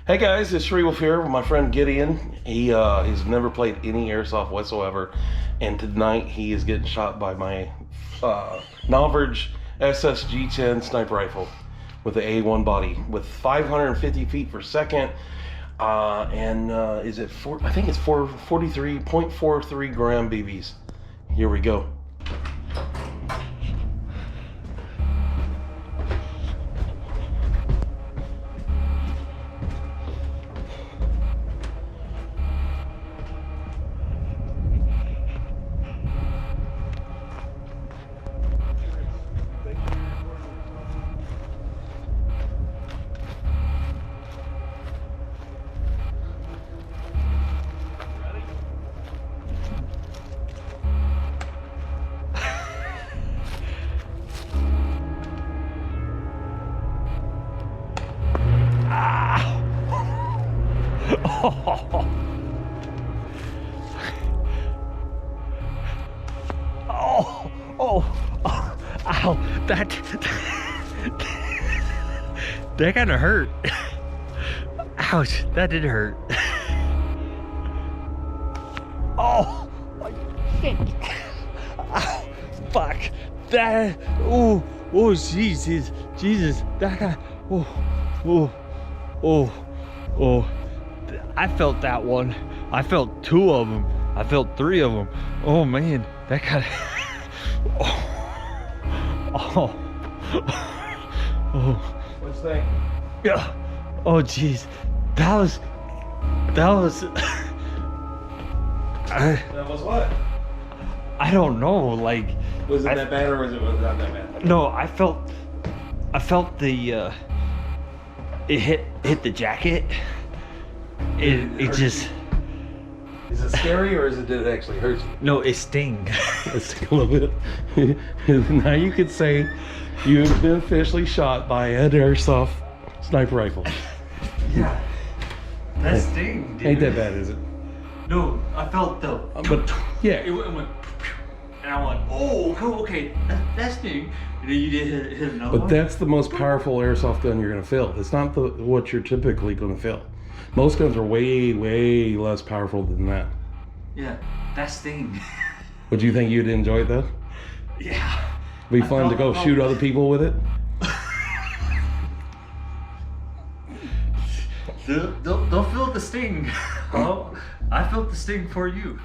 Hey guys, it's Srewolf here with my friend Gideon. He's never played any airsoft whatsoever, and tonight he is getting shot by my Novritsch SSG10 sniper rifle with the A1 body with 550 feet per second, is it I think it's 43.43 gram BBs. Here we go. Ow, that kind of hurt. Ouch, that did hurt. Oh, shit. Ow, fuck. That, oh, Jesus, that guy, oh. I felt that one. I felt two of them. I felt three of them. Oh man, that kind of, oh. What's that? Yeah. Oh jeez. That was That was what? I don't know, like, Was it that bad or was it not that bad? no, I felt the it hit the jacket. It just, is it scary or did it actually hurt you? no, it sting. Let's take a little bit. Now you could say you've been officially shot by an airsoft sniper rifle. Yeah. That sting, dude. Ain't that bad, is it? No, I felt the, But yeah, it went, and I went, oh, okay, that sting. And then you did hit another but one. that's the most powerful airsoft gun you're gonna fill. It's not what you're typically gonna fill. Most guns are way less powerful than that. Yeah, that sting. Would you think you'd enjoy it though? Yeah. Be fun to go shoot other people with it? Don't feel the sting. Oh, I felt the sting for you.